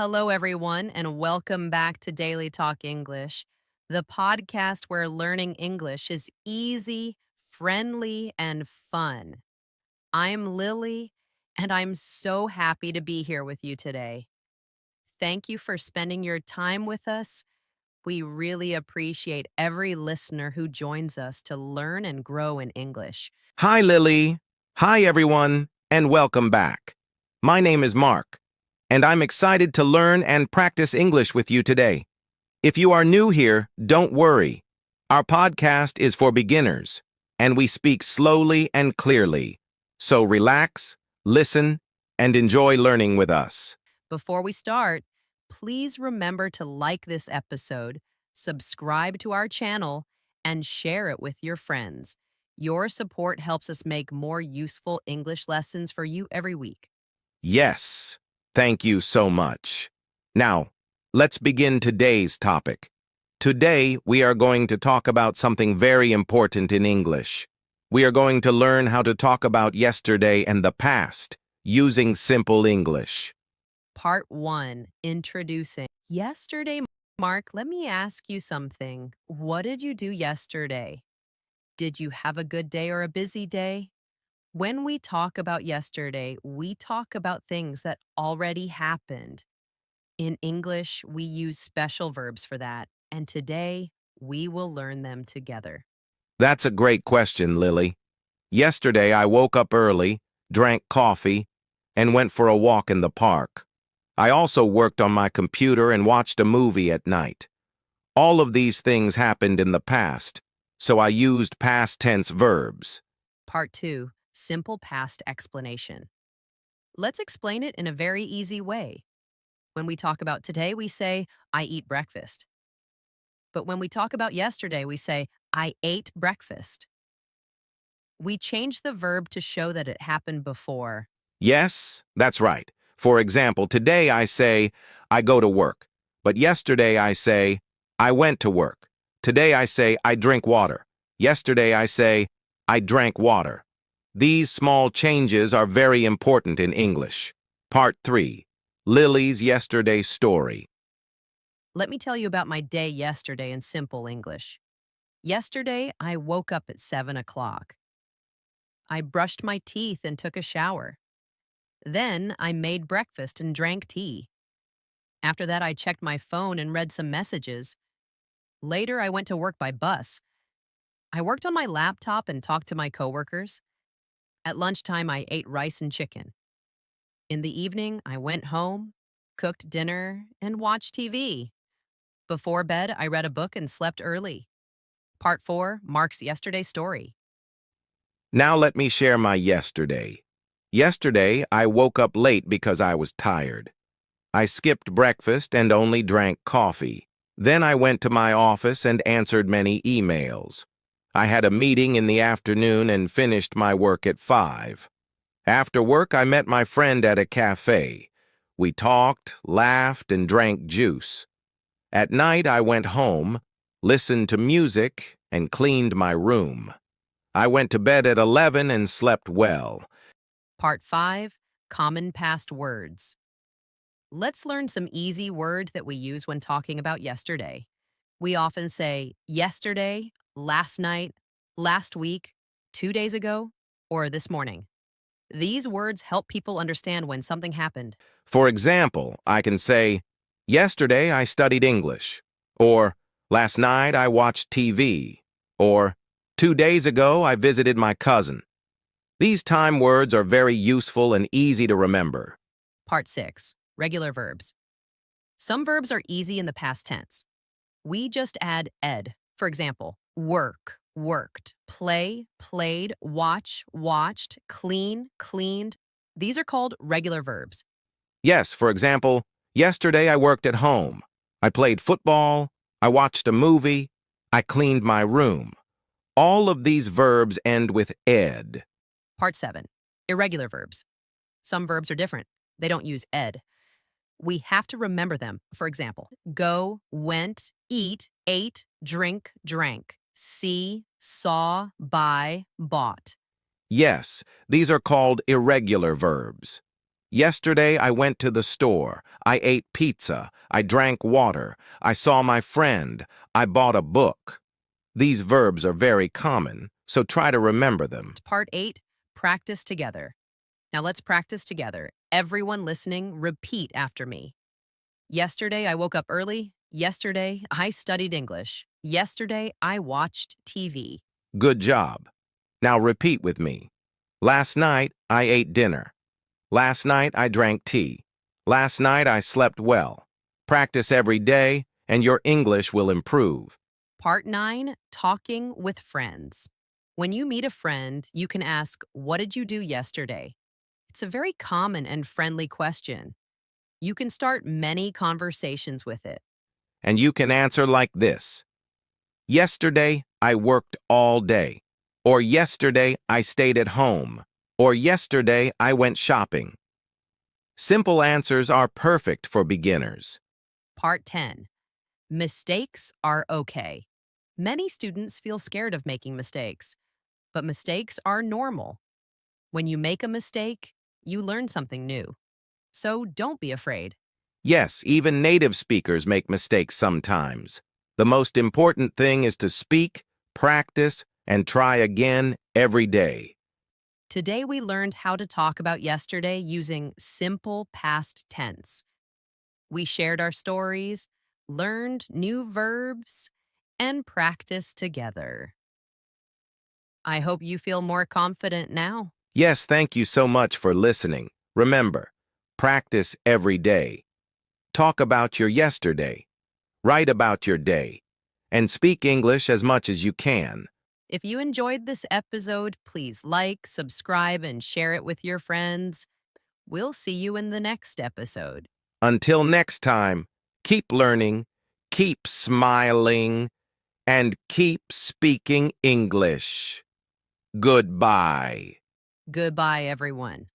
Hello, everyone, and welcome back to Daily Talk English, the podcast where learning English is easy, friendly, and fun. I'm Lily, and I'm so happy to be here with you today. Thank you for spending your time with us. We really appreciate every listener who joins us to learn and grow in English. Hi, Lily. Hi, everyone, and welcome back. My name is Mark, and I'm excited to learn and practice English with you today. If you are new here, don't worry. Our podcast is for beginners, and we speak slowly and clearly. So relax, listen, and enjoy learning with us. Before we start, please remember to like this episode, subscribe to our channel, and share it with your friends. Your support helps us make more useful English lessons for you every week. Yes, thank you so much. Now, let's begin today's topic. Today, we are going to talk about something very important in English. We are going to learn how to talk about yesterday and the past using simple English. Part 1, Introducing. Yesterday, Mark, let me ask you something. What did you do yesterday? Did you have a good day or a busy day? When we talk about yesterday, we talk about things that already happened. In English, we use special verbs for that, and today we will learn them together. That's a great question, Lily. Yesterday, I woke up early, drank coffee, and went for a walk in the park. I also worked on my computer and watched a movie at night. All of these things happened in the past, so I used past tense verbs. Part 2, Simple Past Explanation. Let's explain it in a very easy way. When we talk about today, we say, I eat breakfast. But when we talk about yesterday, we say, I ate breakfast. We change the verb to show that it happened before. Yes, that's right. For example, today I say, I go to work. But yesterday I say, I went to work. Today I say, I drink water. Yesterday I say, I drank water. These small changes are very important in English. Part 3. Lily's Yesterday Story. Let me tell you about my day yesterday in simple English. Yesterday, I woke up at 7 o'clock. I brushed my teeth and took a shower. Then I made breakfast and drank tea. After that, I checked my phone and read some messages. Later, I went to work by bus. I worked on my laptop and talked to my coworkers. At lunchtime, I ate rice and chicken. In the evening, I went home, cooked dinner, and watched TV. Before bed, I read a book and slept early. Part 4, Mark's Yesterday Story. Now let me share my yesterday. Yesterday, I woke up late because I was tired. I skipped breakfast and only drank coffee. Then I went to my office and answered many emails. I had a meeting in the afternoon and finished my work at 5. After work, I met my friend at a cafe. We talked, laughed, and drank juice. At night, I went home, listened to music, and cleaned my room. I went to bed at 11 and slept well. Part 5, Common Past Words. Let's learn some easy words that we use when talking about yesterday. We often say yesterday, last night, last week, 2 days ago, or this morning. These words help people understand when something happened. For example, I can say, yesterday I studied English, or last night I watched TV, or 2 days ago I visited my cousin. These time words are very useful and easy to remember. Part 6, Regular Verbs. Some verbs are easy in the past tense. We just add ed. For example, work, worked, play, played, watch, watched, clean, cleaned. These are called regular verbs. Yes, for example, yesterday I worked at home. I played football, I watched a movie, I cleaned my room. All of these verbs end with ed. Part 7, Irregular verbs. Some verbs are different. They don't use ed. We have to remember them. For example, go, went, eat, ate, drink, drank, see, saw, buy, bought. Yes, these are called irregular verbs. Yesterday, I went to the store. I ate pizza. I drank water. I saw my friend. I bought a book. These verbs are very common, so try to remember them. Part 8, practice together. Now let's practice together. Everyone listening, repeat after me. Yesterday, I woke up early. Yesterday, I studied English. Yesterday, I watched TV. Good job. Now repeat with me. Last night, I ate dinner. Last night, I drank tea. Last night, I slept well. Practice every day, and your English will improve. Part 9, talking with friends. When you meet a friend, you can ask, "What did you do yesterday?" It's a very common and friendly question. You can start many conversations with it. And you can answer like this. Yesterday, I worked all day. Or yesterday, I stayed at home. Or yesterday, I went shopping. Simple answers are perfect for beginners. Part 10, mistakes are okay. Many students feel scared of making mistakes, but mistakes are normal. When you make a mistake, you learn something new. So don't be afraid. Yes, even native speakers make mistakes sometimes. The most important thing is to speak, practice, and try again every day. Today we learned how to talk about yesterday using simple past tense. We shared our stories, learned new verbs, and practiced together. I hope you feel more confident now. Yes, thank you so much for listening. Remember, practice every day. Talk about your yesterday. Write about your day. And speak English as much as you can. If you enjoyed this episode, please like, subscribe, and share it with your friends. We'll see you in the next episode. Until next time, keep learning, keep smiling, and keep speaking English. Goodbye. Goodbye, everyone.